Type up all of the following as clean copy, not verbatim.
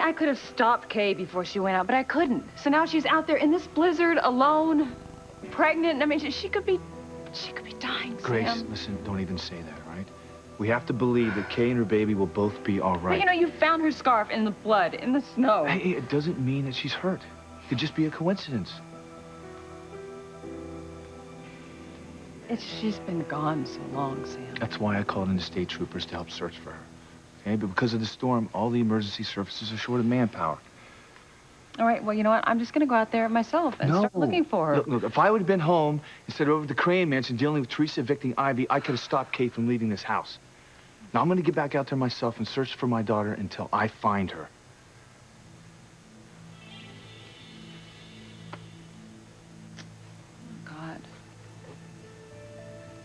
I could have stopped Kay before she went out, but I couldn't. So now she's out there in this blizzard, alone, pregnant. I mean, she could be dying, Grace, Sam. listen, don't even say that, all right? We have to believe that Kay and her baby will both be all right. But, you know, you found her scarf in the blood, in the snow. Hey, it doesn't mean that she's hurt. It could just be a coincidence. She's been gone so long, Sam. That's why I called in the state troopers to help search for her. Okay, but because of the storm, all the emergency services are short of manpower. All right, well, you know what? I'm just going to go out there myself and start looking for her. Look, if I would have been home instead of over at the Crane Mansion dealing with Teresa evicting Ivy, I could have stopped Kay from leaving this house. Now I'm going to get back out there myself and search for my daughter until I find her. God.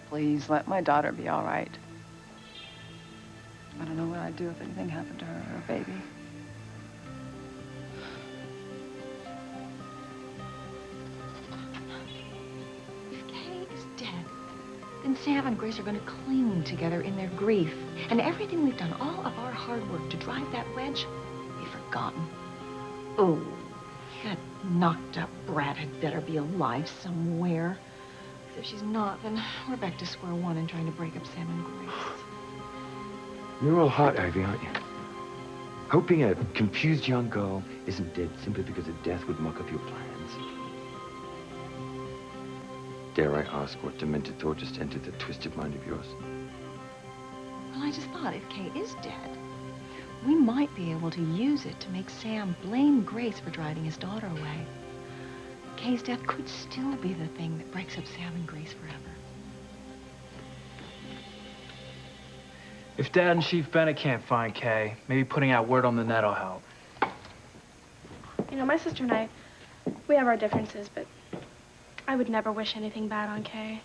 Please let my daughter be all right. I don't know what I'd do if anything happened to her or her baby. If Kay is dead, then Sam and Grace are going to cling together in their grief. And everything we've done, all of our hard work to drive that wedge, be forgotten. Oh, that knocked-up brat had better be alive somewhere. If she's not, then we're back to square one and trying to break up Sam and Grace. You're all hot, Ivy, aren't you? Hoping a confused young girl isn't dead simply because of death would muck up your plans. Dare I ask what demented thought just entered the twisted mind of yours? Well, I just thought if Kay is dead, we might be able to use it to make Sam blame Grace for driving his daughter away. Kay's death could still be the thing that breaks up Sam and Grace forever. If Dad and Chief Bennett can't find Kay, maybe putting out word on the net will help. You know, my sister and I, we have our differences, but I would never wish anything bad on Kay.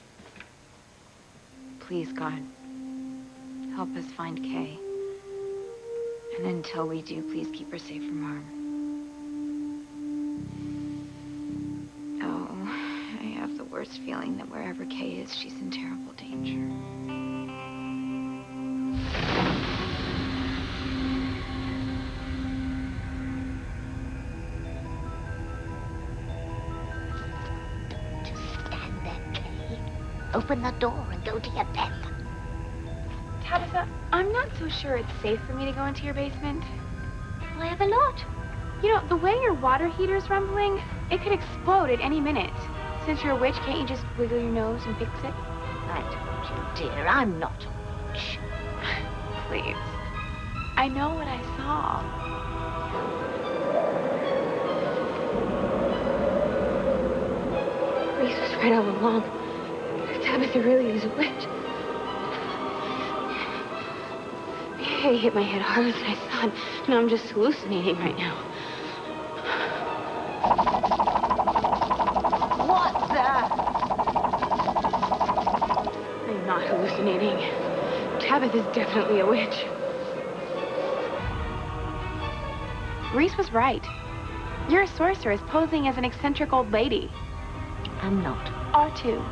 Please, God, help us find Kay. And until we do, please keep her safe from harm. Oh, I have the worst feeling that wherever Kay is, she's in terrible danger. Open the door and go to your death. Tabitha, I'm not so sure it's safe for me to go into your basement. I have a lot. You know, the way your water heater's rumbling, it could explode at any minute. Since you're a witch, can't you just wiggle your nose and fix it? I told you, dear, I'm not a witch. Please. I know what I saw. Reese was right all along. Tabitha really is a witch. I hit my head harder than I thought. No, I'm just hallucinating right now. What the? I'm not hallucinating. Tabitha's definitely a witch. Reese was right. You're a sorceress posing as an eccentric old lady. I'm not. Are too.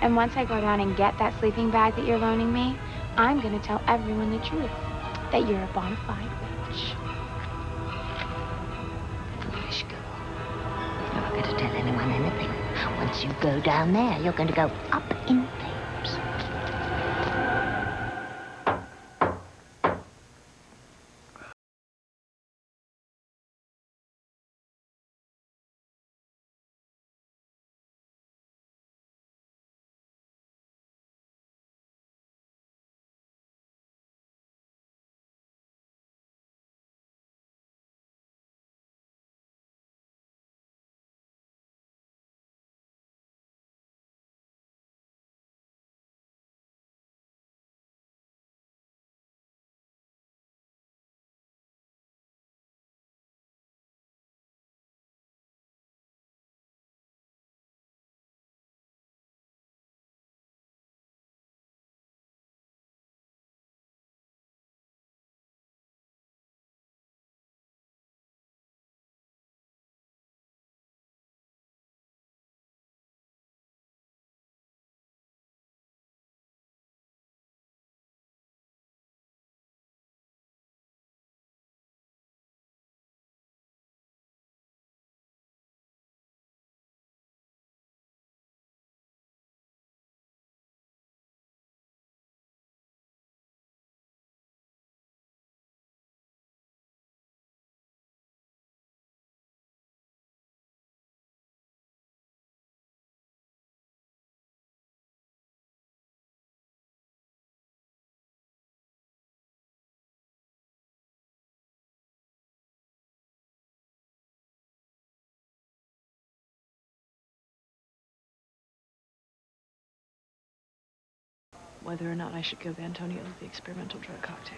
And once I go down and get that sleeping bag that you're loaning me, I'm gonna tell everyone the truth. That you're a bona fide witch. Foolish girl. You're not going to tell anyone anything. Once you go down there, you're going to go up in flames. whether or not I should give Antonio the experimental drug cocktail.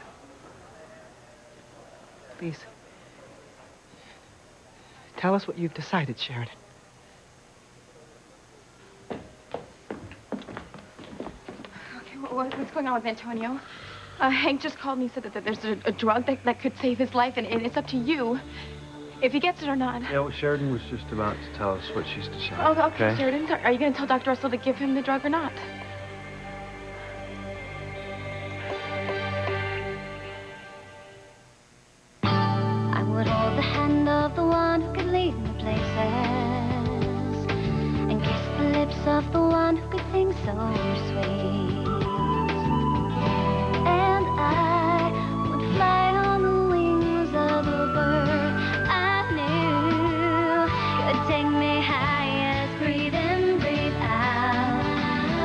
Please. Tell us what you've decided, Sheridan. Okay, what's going on with Antonio? Hank just called me and said that there's a drug that could save his life, and it's up to you if he gets it or not. Yeah, well, Sheridan was just about to tell us what she's decided. Oh, okay, Sheridan. Are you going to tell Dr. Russell to give him the drug or not? I would hold the hand of the one who could lead me places and kiss the lips of the one who could sing so sweet. And I would fly on the wings of a bird I knew could take me high as breathe in, breathe out.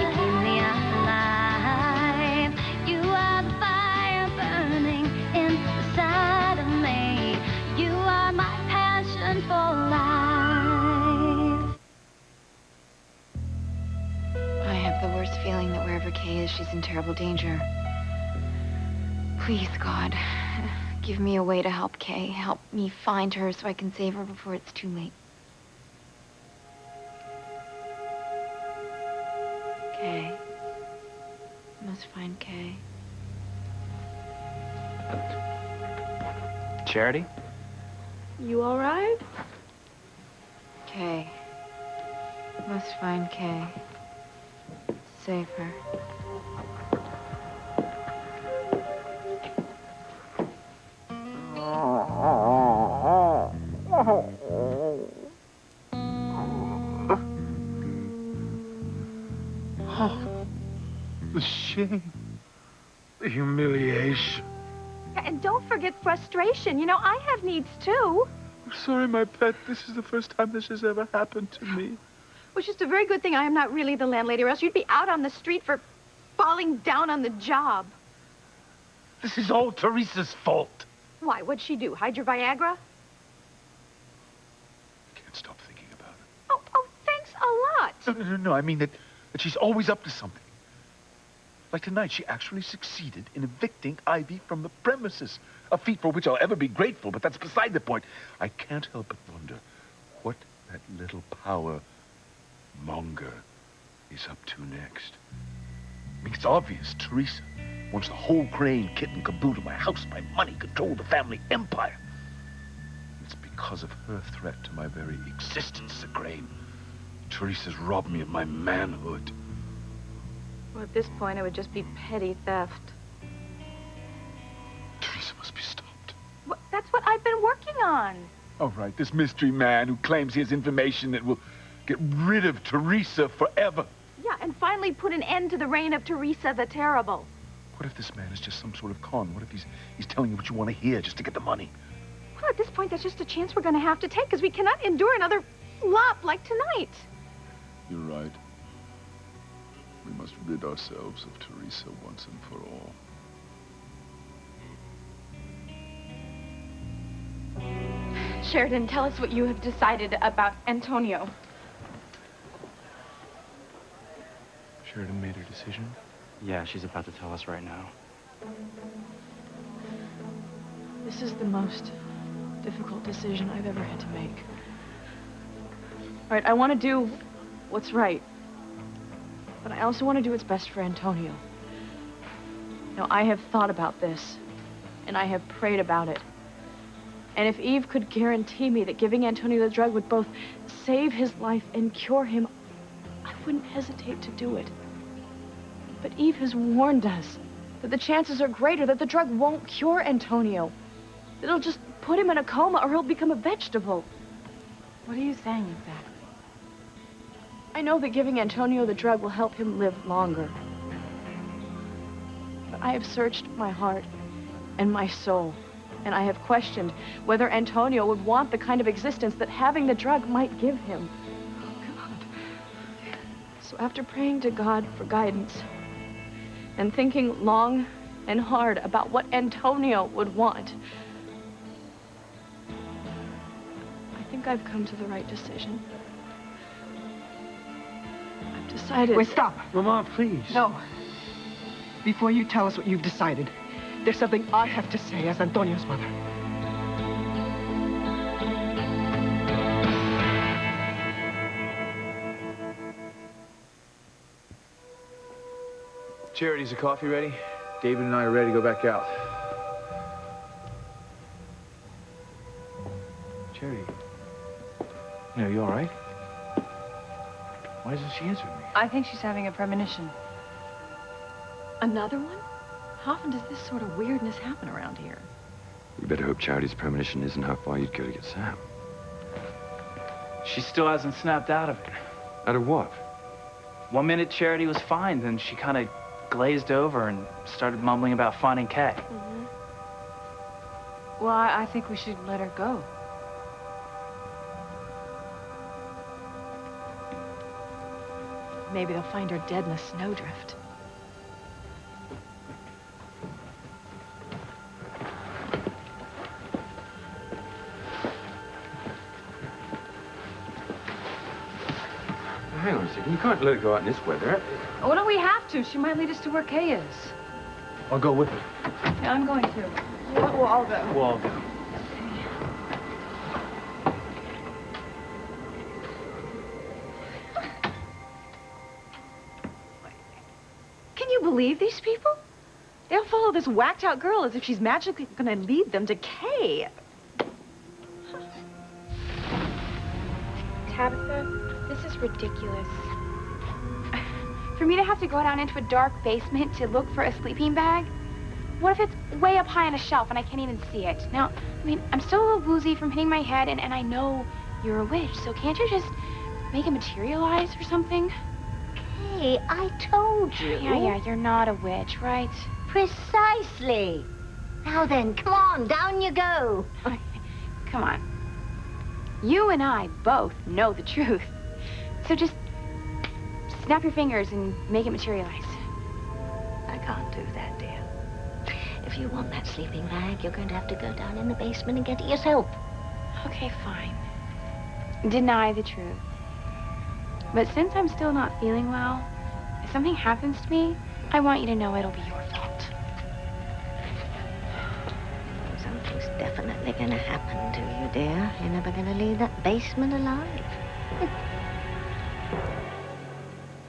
You keep me alive. You are the fire burning inside of me. You are my passion for life. I have the worst feeling that wherever Kay is, she's in terrible danger. Please, God, give me a way to help Kay. Help me find her so I can save her before it's too late. Kay. I must find Kay. Charity? You all right? Kay. Must find Kay. Save her. The shame. The humiliation. And don't forget frustration. You know, I have needs too. I'm sorry, my pet. This is the first time this has ever happened to me. Which is a very good thing I am not really the landlady, or else you'd be out on the street for falling down on the job. This is all Teresa's fault. Why? What'd she do? Hide your Viagra? I can't stop thinking about it. Oh, thanks a lot. No. I mean that she's always up to something. Like tonight, she actually succeeded in evicting Ivy from the premises. A feat for which I'll ever be grateful, but that's beside the point. I can't help but wonder what that little power monger is up to next. I mean, it's obvious Teresa wants the whole Crane kit and caboodle of my house, my money, control the family empire. It's because of her threat to my very existence, the Crane. Teresa's robbed me of my manhood. Well, at this point, it would just be petty theft. Teresa must be stopped. Well, that's what I've been working on. All right, this mystery man who claims he has information that will get rid of Teresa forever. Yeah, and finally put an end to the reign of Teresa the Terrible. What if this man is just some sort of con? What if he's telling you what you want to hear just to get the money? Well, at this point, that's just a chance we're going to have to take, because we cannot endure another flop like tonight. You're right. We must rid ourselves of Teresa once and for all. Sheridan, tell us what you have decided about Antonio. Sheridan made her decision? Yeah, she's about to tell us right now. This is the most difficult decision I've ever had to make. All right, I want to do what's right. But I also want to do what's best for Antonio. Now, I have thought about this, and I have prayed about it. And if Eve could guarantee me that giving Antonio the drug would both save his life and cure him, I wouldn't hesitate to do it. But Eve has warned us that the chances are greater that the drug won't cure Antonio. That it'll just put him in a coma or he'll become a vegetable. What are you saying exactly? I know that giving Antonio the drug will help him live longer. But I have searched my heart and my soul, and I have questioned whether Antonio would want the kind of existence that having the drug might give him. Oh, God. So after praying to God for guidance and thinking long and hard about what Antonio would want, I think I've come to the right decision. I've decided... Wait, stop. Mama, please. No. Before you tell us what you've decided, there's something I have to say as Antonio's mother. Charity, is the coffee ready? David and I are ready to go back out. Charity. You know, you all right? Why isn't she answering me? I think she's having a premonition. Another one? How often does this sort of weirdness happen around here? You better hope Charity's premonition isn't how far you'd go to get Sam. She still hasn't snapped out of it. Out of what? One minute Charity was fine, then she kind of glazed over and started mumbling about finding Kay. Well, I think we should let her go. Maybe they'll find her dead in a snowdrift. Hang on a second. You can't let her go out in this weather. Well, don't we have to? She might lead us to where Kay is. I'll go with her. Yeah, I'm going to. We'll all go. We'll all go. Can you believe these people? They'll follow this whacked-out girl as if she's magically gonna lead them to Kay. Tabitha, this is ridiculous. For me to have to go down into a dark basement to look for a sleeping bag? What if it's way up high on a shelf and I can't even see it? Now, I mean, I'm still a little woozy from hitting my head, and I know you're a witch, so can't you just make it materialize or something? Hey, I told you. Yeah, you're not a witch, right? Precisely. Now then, come on, down you go. Okay, come on. You and I both know the truth. So just snap your fingers and make it materialize. I can't do that, dear. If you want that sleeping bag, you're going to have to go down in the basement and get it yourself. Okay, fine. Deny the truth. But since I'm still not feeling well, if something happens to me, I want you to know it'll be your fault. Something's definitely going to happen to you, dear. You're never going to leave that basement alive.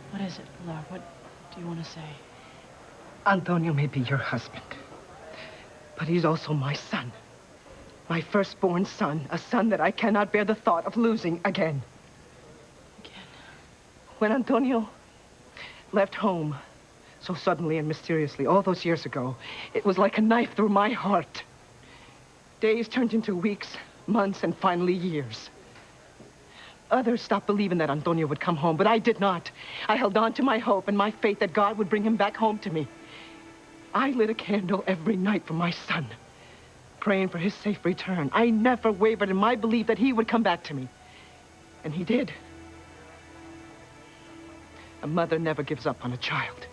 What is it, Pilar? What do you want to say? Antonio may be your husband, but he's also my son. My firstborn son, a son that I cannot bear the thought of losing again. When Antonio left home so suddenly and mysteriously all those years ago, it was like a knife through my heart. Days turned into weeks, months, and finally years. Others stopped believing that Antonio would come home, but I did not. I held on to my hope and my faith that God would bring him back home to me. I lit a candle every night for my son, praying for his safe return. I never wavered in my belief that he would come back to me. And he did. A mother never gives up on a child.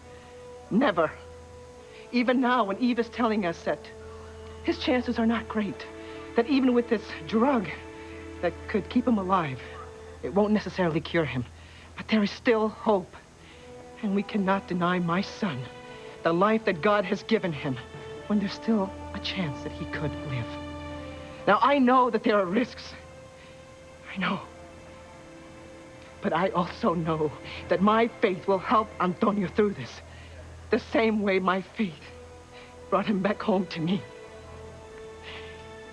Never. Even now, when Eve is telling us that his chances are not great, that even with this drug that could keep him alive, it won't necessarily cure him. But there is still hope. And we cannot deny my son the life that God has given him when there's still a chance that he could live. Now, I know that there are risks. I know. But I also know that my faith will help Antonio through this. The same way my faith brought him back home to me.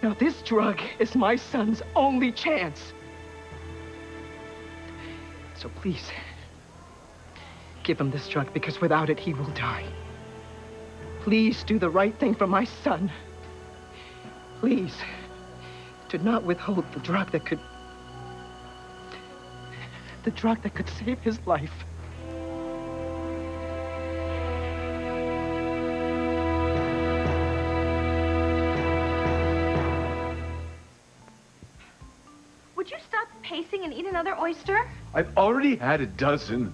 Now, this drug is my son's only chance. So please, give him this drug, because without it, he will die. Please do the right thing for my son. Please, do not withhold the drug that could save his life. Would you stop pacing and eat another oyster? I've already had a dozen.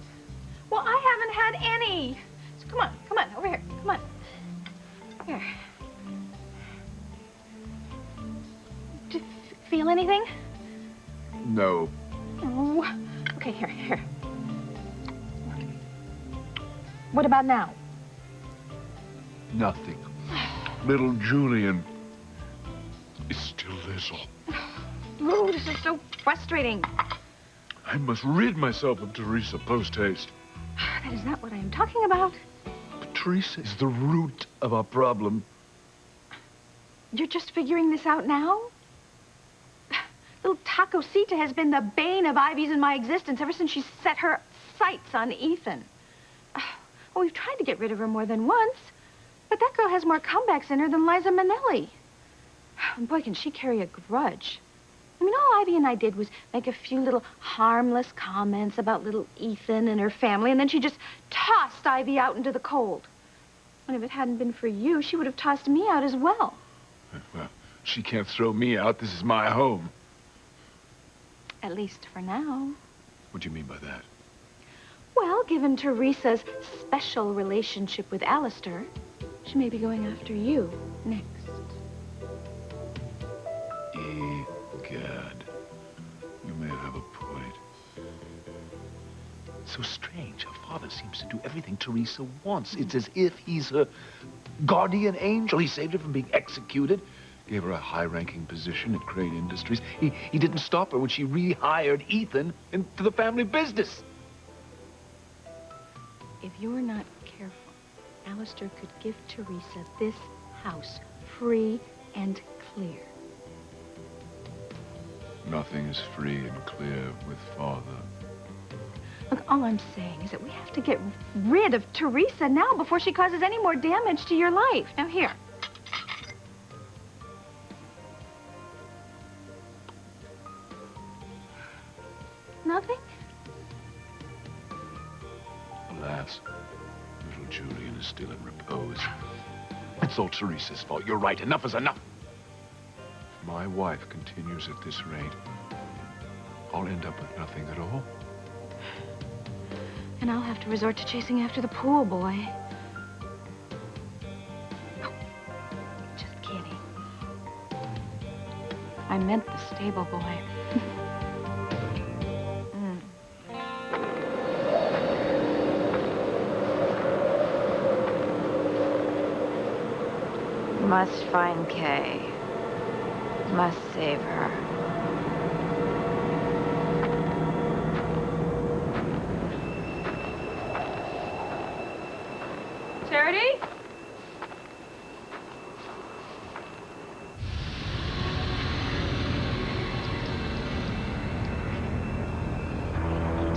Well, I haven't had any. So come on, over here. Come on. Here. Do you feel anything? No. Oh. Okay, here. What about now? Nothing. Little Julian is still little. Lou, this is so frustrating. I must rid myself of Teresa post-haste. That is not what I am talking about. But Teresa is the root of our problem. You're just figuring this out now? Little Tacosita has been the bane of Ivy's in my existence ever since she set her sights on Ethan. Well, we've tried to get rid of her more than once, but that girl has more comebacks in her than Liza Minnelli. And boy, can she carry a grudge. I mean, all Ivy and I did was make a few little harmless comments about little Ethan and her family, and then she just tossed Ivy out into the cold. And if it hadn't been for you, she would have tossed me out as well. Well, she can't throw me out. This is my home. At least for now. What do you mean by that? Well, given Teresa's special relationship with Alistair, she may be going after you next. Egad, you may have a point. So strange. Her father seems to do everything Teresa wants. It's as if he's her guardian angel. He saved her from being executed, gave her a high-ranking position at Crane Industries. He didn't stop her when she rehired Ethan into the family business. If you're not careful, Alistair could give Teresa this house free and clear. Nothing is free and clear with Father. Look, all I'm saying is that we have to get rid of Teresa now before she causes any more damage to your life. Now, here. Nothing? Alas, little Julian is still in repose. It's all Teresa's fault. You're right. Enough is enough. If my wife continues at this rate, I'll end up with nothing at all. And I'll have to resort to chasing after the pool boy. Oh, just kidding. I meant the stable boy. Must find Kay. Must save her. Charity?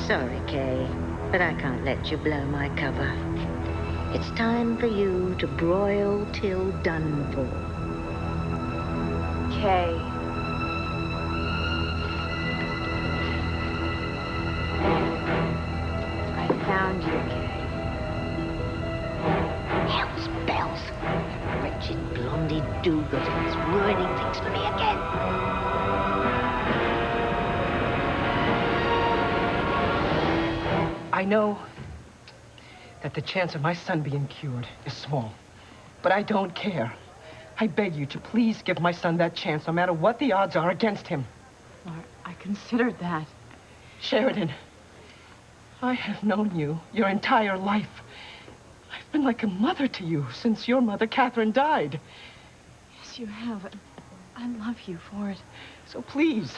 Sorry, Kay, but I can't let you blow my cover. It's time for you to broil till done for. Kay. I found you, Kay. Hell's bells. That wretched blondie do-gooder is ruining things for me again. I know that the chance of my son being cured is small, but I don't care. I beg you to please give my son that chance, no matter what the odds are against him. I considered that. Sheridan, I have known you your entire life. I've been like a mother to you since your mother, Catherine, died. Yes, you have. I love you for it. So please,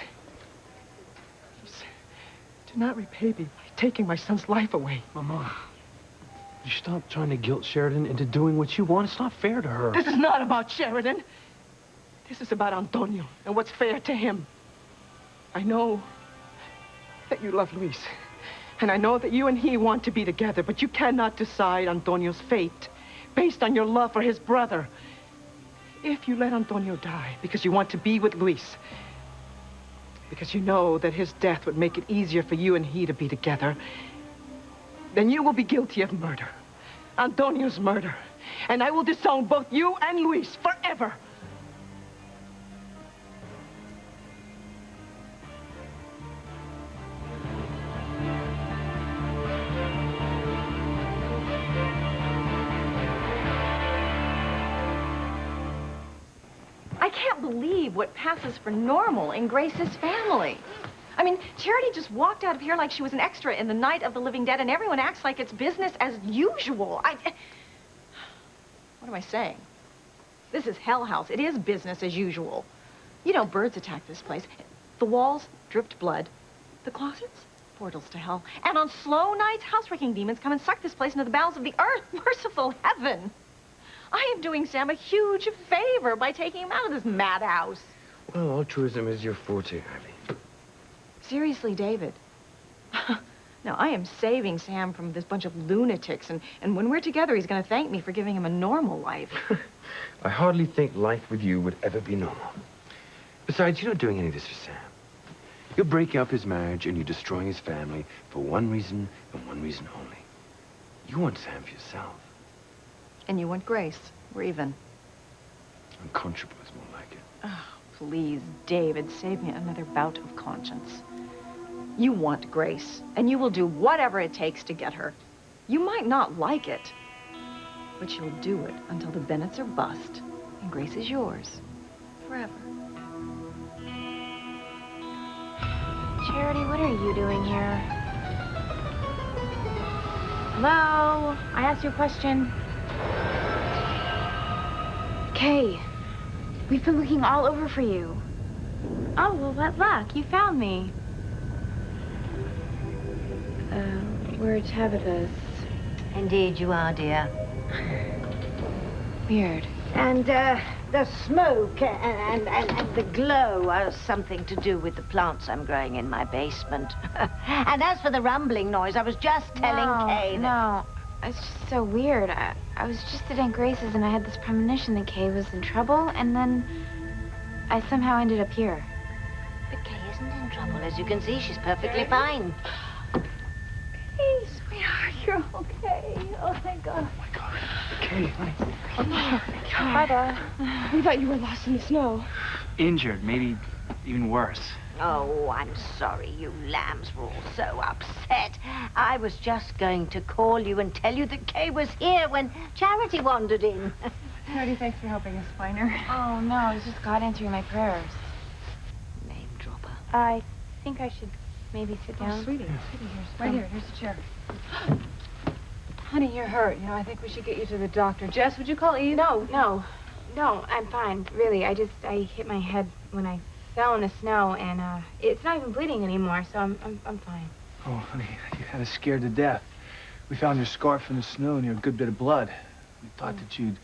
do not repay me by taking my son's life away. Mama, you stop trying to guilt Sheridan into doing what you want. It's not fair to her. This is not about Sheridan. This is about Antonio and what's fair to him. I know that you love Luis. And I know that you and he want to be together, but you cannot decide Antonio's fate based on your love for his brother. If you let Antonio die because you want to be with Luis, because you know that his death would make it easier for you and he to be together, then you will be guilty of murder. Antonio's murder. And I will disown both you and Luis forever. I can't believe what passes for normal in Grace's family. I mean, Charity just walked out of here like she was an extra in the Night of the Living Dead, and everyone acts like it's business as usual. Well, What am I saying? This is Hell House. It is business as usual. You know, birds attacked this place. The walls dripped blood. The closets, portals to hell. And on slow nights, house-wrecking demons come and suck this place into the bowels of the earth. Merciful heaven. I am doing Sam a huge favor by taking him out of this madhouse. Well, altruism is your forte, Ivy. Seriously, David. Now, I am saving Sam from this bunch of lunatics, and when we're together, he's going to thank me for giving him a normal life. I hardly think life with you would ever be normal. Besides, you're not doing any of this for Sam. You're breaking up his marriage and you're destroying his family for one reason and one reason only. You want Sam for yourself. And you want Grace. We're even. Unconscionable is more like it. Oh, please, David, save me another bout of conscience. You want Grace, and you will do whatever it takes to get her. You might not like it, but you'll do it until the Bennetts are bust, and Grace is yours. Forever. Charity, what are you doing here? Hello? I asked you a question. Kay, we've been looking all over for you. Oh, well, what luck. You found me. We're Tabitha's. Indeed you are, dear. Weird. And, the smoke and the glow are something to do with the plants I'm growing in my basement. And as for the rumbling noise, I was just telling Kay that... No, it's just so weird. I was just at Aunt Grace's and I had this premonition that Kay was in trouble, and then I somehow ended up here. But Kay isn't in trouble. As you can see, she's perfectly fine. Hey, sweetheart, you're okay. Oh, thank God. Oh, my God. Kay, honey. Hi, Dad. We thought you were lost in the snow. Injured, maybe even worse. Oh, I'm sorry you lambs were all so upset. I was just going to call you and tell you that Kay was here when Charity wandered in. Charity, thanks for helping us find her. Oh, no, it's just God answering my prayers. Name dropper. I think I should maybe sit down. Oh, sweetie, here's the chair. Honey, you're hurt. You know, I think we should get you to the doctor. Jess, would you call Eve? No, I'm fine. Really, I hit my head when I fell in the snow, and it's not even bleeding anymore, so I'm fine. Oh, honey, you had us scared to death. We found your scarf in the snow near a good bit of blood. We thought that you'd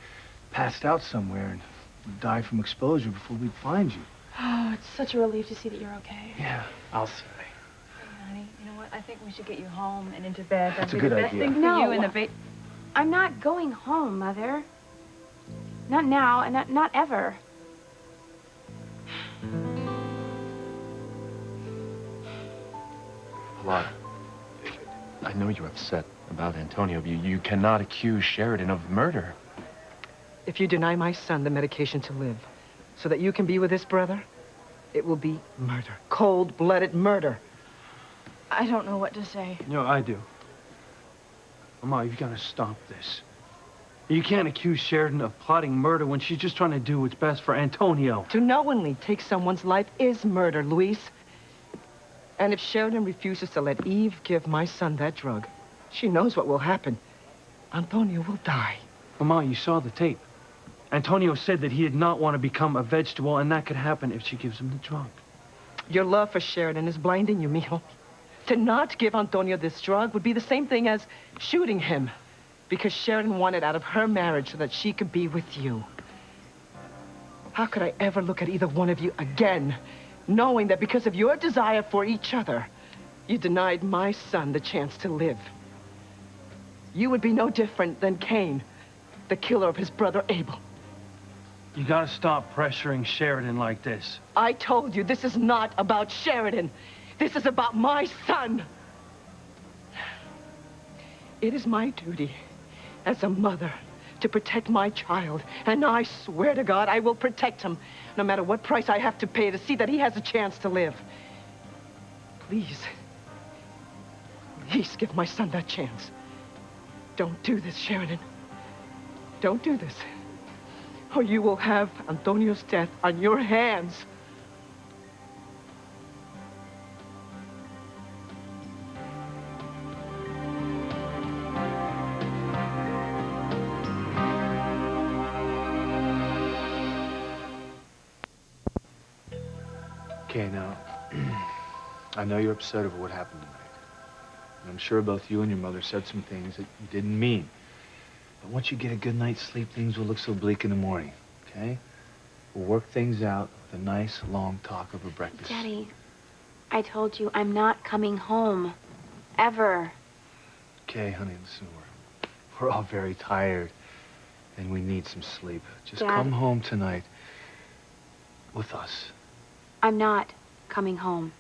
passed out somewhere and would die from exposure before we'd find you. Oh, it's such a relief to see that you're okay. Yeah, I'll say. Hey, honey, you know what? I think we should get you home and into bed. That's a That'd good be the best idea. thing for No. you and the I'm not going home, Mother. Not now, and not ever. Look, I know you're upset about Antonio. You cannot accuse Sheridan of murder. If you deny my son the medication to live so that you can be with his brother, it will be murder. Cold-blooded murder. I don't know what to say. You know, I do. Mama, you've got to stop this. You can't accuse Sheridan of plotting murder when she's just trying to do what's best for Antonio. To knowingly take someone's life is murder, Luis. And if Sheridan refuses to let Eve give my son that drug, she knows what will happen. Antonio will die. Mama, you saw the tape. Antonio said that he did not want to become a vegetable, and that could happen if she gives him the drug. Your love for Sheridan is blinding you, mijo. To not give Antonio this drug would be the same thing as shooting him, because Sheridan wanted out of her marriage so that she could be with you. How could I ever look at either one of you again, knowing that because of your desire for each other, you denied my son the chance to live? You would be no different than Cain, the killer of his brother Abel. You gotta stop pressuring Sheridan like this. I told you this is not about Sheridan. This is about my son. It is my duty as a mother to protect my child, and I swear to God I will protect him, no matter what price I have to pay to see that he has a chance to live. Please, please give my son that chance. Don't do this, Sheridan. Don't do this, or you will have Antonio's death on your hands. Okay, now, I know you're upset over what happened tonight. And I'm sure both you and your mother said some things that you didn't mean. But once you get a good night's sleep, things will look so bleak in the morning, okay? We'll work things out with a nice, long talk over breakfast. Daddy, I told you I'm not coming home. Ever. Okay, honey, listen, we're all very tired, and we need some sleep. Just Dad. come home tonight with us. I'm not coming home.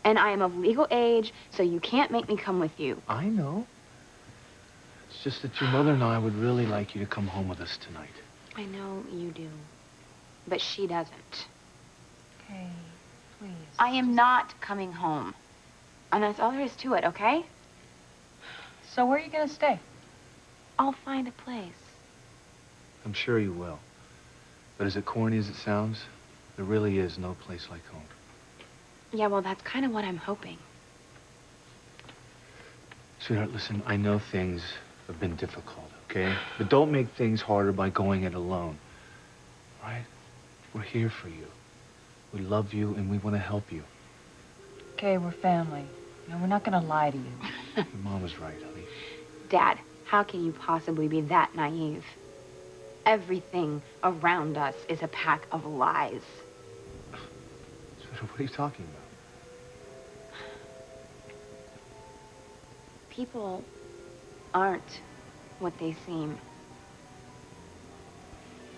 And I am of legal age, so you can't make me come with you. I know. It's just that your mother and I would really like you to come home with us tonight. I know you do. But she doesn't. Okay, please. I am not coming home. And that's all there is to it, okay? So where are you gonna stay? I'll find a place. I'm sure you will. But as corny as it sounds, there really is no place like home. Yeah, well, that's kind of what I'm hoping. Sweetheart, listen, I know things have been difficult, okay? But don't make things harder by going it alone. All right? We're here for you. We love you and we want to help you. Okay, we're family. No, we're not gonna lie to you. Your mom was right, honey. Dad, how can you possibly be that naive? Everything around us is a pack of lies. Sweetheart, what are you talking about? People aren't what they seem.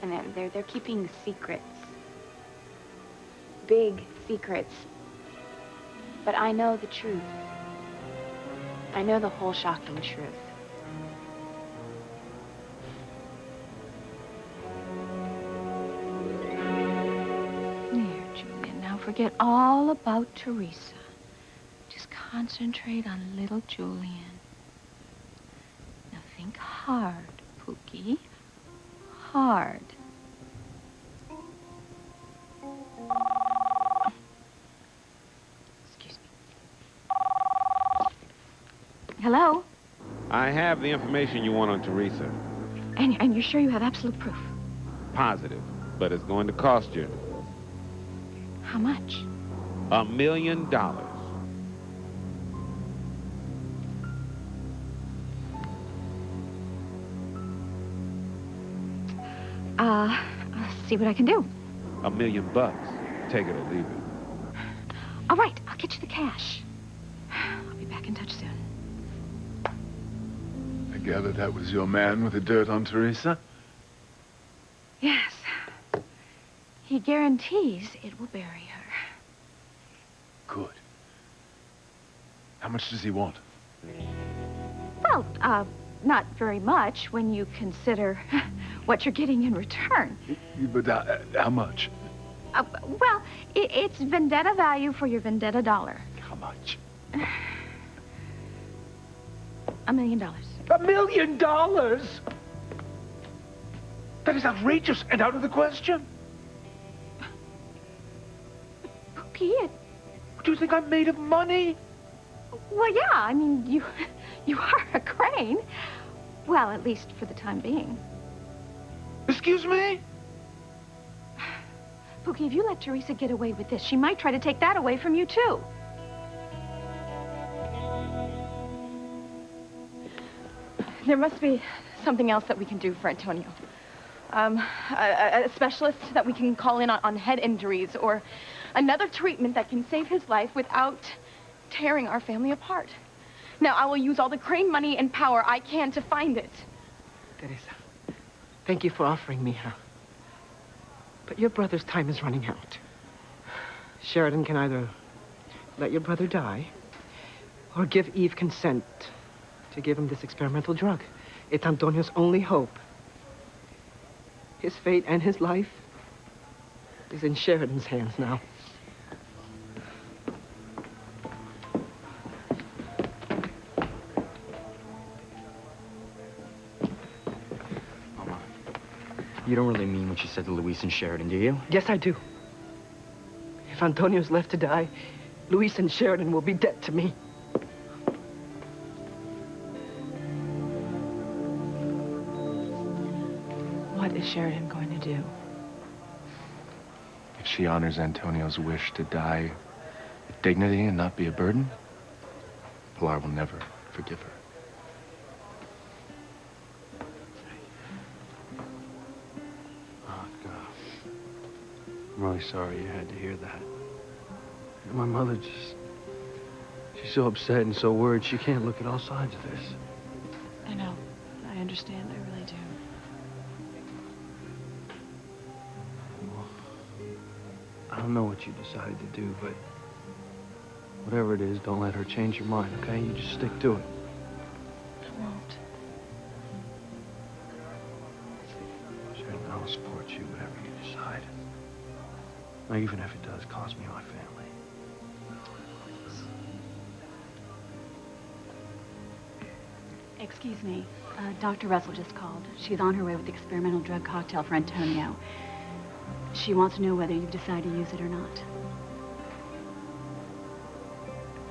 And they're keeping secrets. Big secrets. But I know the truth. I know the whole shocking truth. There, Julian. Now forget all about Teresa. Just concentrate on little Julian. Now think hard, Pookie. Hard. Excuse me. Hello? I have the information you want on Teresa. And you're sure you have absolute proof? Positive, but it's going to cost you How much? $1 million. I'll see what I can do. $1 million. Take it or leave it. All right, I'll get you the cash. I'll be back in touch soon. I gather that was your man with the dirt on Teresa? Yes. He guarantees it will bury her. Good. How much does he want? Well, not very much when you consider what you're getting in return. But how much? Well, it's vendetta value for your vendetta dollar. How much? $1 million. $1 million? That is outrageous and out of the question. Pookie, Do you think I'm made of money? well, yeah, I mean, you are a crane. Well, at least for the time being. Excuse me? Pookie, if you let Teresa get away with this, she might try to take that away from you, too. There must be something else that we can do for Antonio. A specialist that we can call in on head injuries, or another treatment that can save his life without tearing our family apart. Now, I will use all the crane money and power I can to find it. Teresa, thank you for offering me help. But your brother's time is running out. Sheridan can either let your brother die or give Eve consent to give him this experimental drug. It's Antonio's only hope. His fate and his life is in Sheridan's hands now. Mama, you don't really mean what you said to Luis and Sheridan, do you? Yes, I do. If Antonio's left to die, Luis and Sheridan will be dead to me. What is Sheridan going to do? If she honors Antonio's wish to die with dignity and not be a burden, Pilar will never forgive her. Oh, God. I'm really sorry you had to hear that. And my mother she's so upset and so worried she can't look at all sides of this. I know. I understand. I really do. I don't know what you decided to do, but whatever it is, don't let her change your mind, okay? You just stick to it. I won't. Sure, I'll support you, whatever you decide. Even if it does cost me my family. Excuse me. Dr. Russell just called. She's on her way with the experimental drug cocktail for Antonio. She wants to know whether you've decided to use it or not.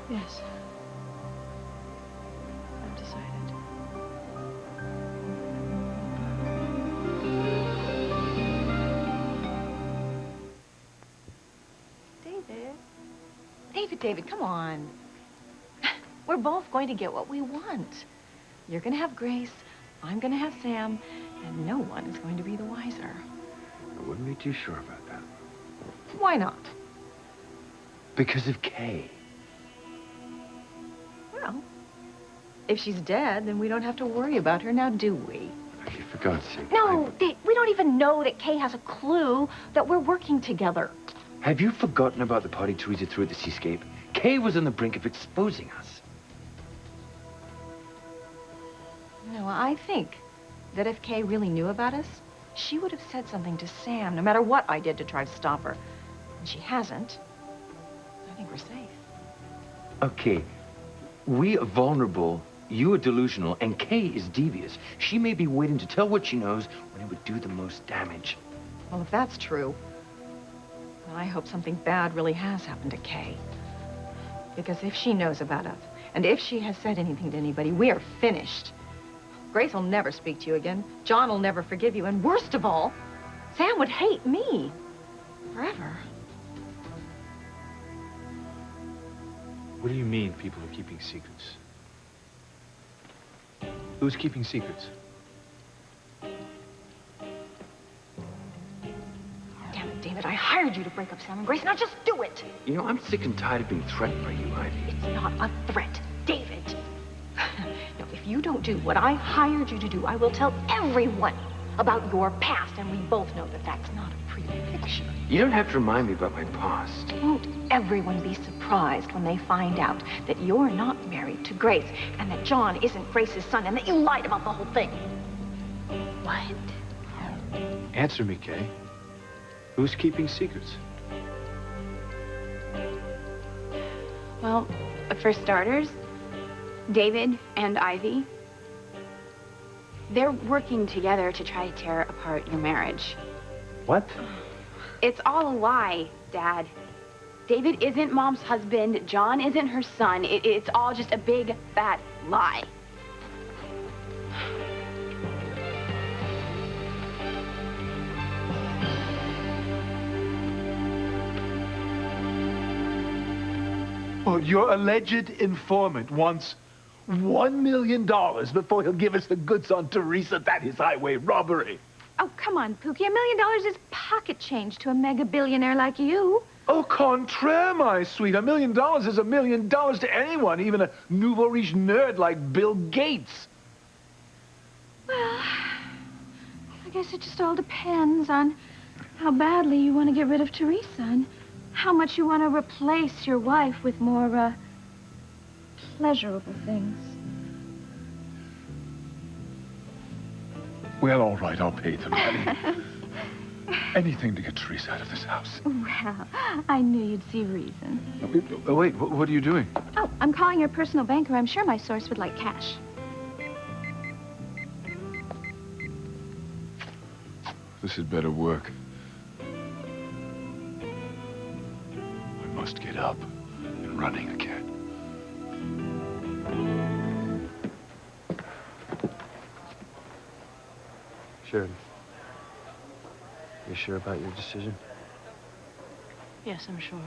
Yes. I've decided. David, come on. We're both going to get what we want. You're going to have Grace, I'm going to have Sam, and no one is going to be the wiser. I wouldn't be too sure about that. Why not? Because of Kay. Well, if she's dead, then we don't have to worry about her now, do we? Becky, for God's sake. No, we don't even know that Kay has a clue that we're working together. Have you forgotten about the party Teresa threw at the seascape? Kay was on the brink of exposing us. No, I think that if Kay really knew about us, she would have said something to Sam, no matter what I did to try to stop her. And she hasn't. I think we're safe. Okay, we are vulnerable, you are delusional, and Kay is devious. She may be waiting to tell what she knows when it would do the most damage. Well, if that's true, then I hope something bad really has happened to Kay. Because if she knows about us, and if she has said anything to anybody, we are finished. Grace will never speak to you again. John will never forgive you. And worst of all, Sam would hate me. Forever. What do you mean people are keeping secrets? Who's keeping secrets? Damn it, David, I hired you to break up Sam and Grace. Now just do it. You know, I'm sick and tired of being threatened by you, Ivy. It's not a threat, David. No, if you don't do what I hired you to do, I will tell everyone about your past, and we both know that that's not a pretty picture. You don't have to remind me about my past. Won't everyone be surprised when they find out that you're not married to Grace, and that John isn't Grace's son, and that you lied about the whole thing? What? Answer me, Kay. Who's keeping secrets? Well, for starters, David and Ivy, they're working together to try to tear apart your marriage. What? It's all a lie, Dad. David isn't Mom's husband. John isn't her son. It's all just a big, fat lie. Oh, your alleged informant wants $1 million before he'll give us the goods on Teresa. That is highway robbery. Oh, come on, Pookie. $1 million is pocket change to a mega billionaire like you. Au contraire, my sweet. $1 million is $1 million to anyone, even a nouveau riche nerd like Bill Gates. Well, I guess it just all depends on how badly you want to get rid of Teresa and how much you want to replace your wife with more, pleasurable things. Well, all right, I'll pay the money. Anything to get Teresa out of this house. Well, I knew you'd see reason. Oh, wait, what are you doing? Oh, I'm calling your personal banker. I'm sure my source would like cash. This had better work. I must get up and running again. Sheridan, you sure about your decision? Yes, I'm sure.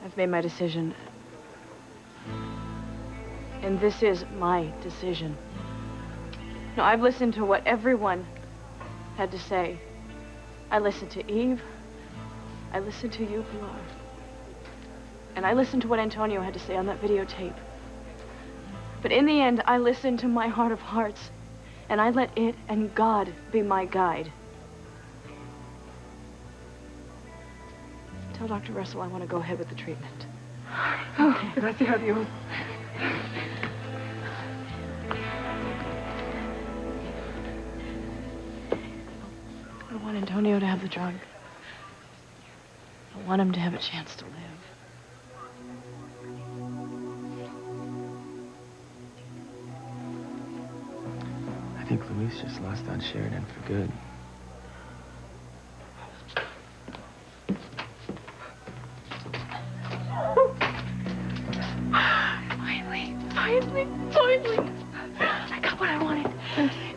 I've made my decision. And this is my decision. No, I've listened to what everyone had to say. I listened to Eve. I listened to you, Pilar. And I listened to what Antonio had to say on that videotape. But in the end, I listened to my heart of hearts. And I let it and God be my guide. Tell Dr. Russell I want to go ahead with the treatment. Oh, gracias a Dios. I want Antonio to have the drug. I want him to have a chance to live. I think Luis just lost Aunt Sheridan for good. Finally. I got what I wanted.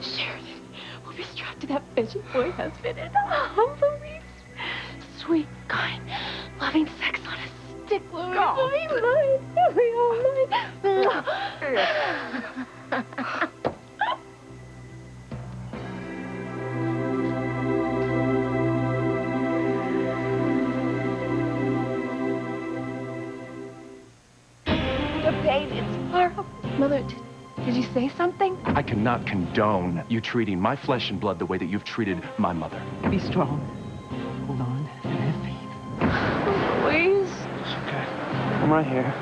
Sheridan will be strapped to that veggie boy husband and Luis. Sweet, kind, loving sex on a stick, Luis. Will be mine. Will be all mine. The pain, it's horrible. Mother, did you say something? I cannot condone you treating my flesh and blood the way that you've treated my mother. Be strong. Hold on and have faith. Please. It's okay. I'm right here.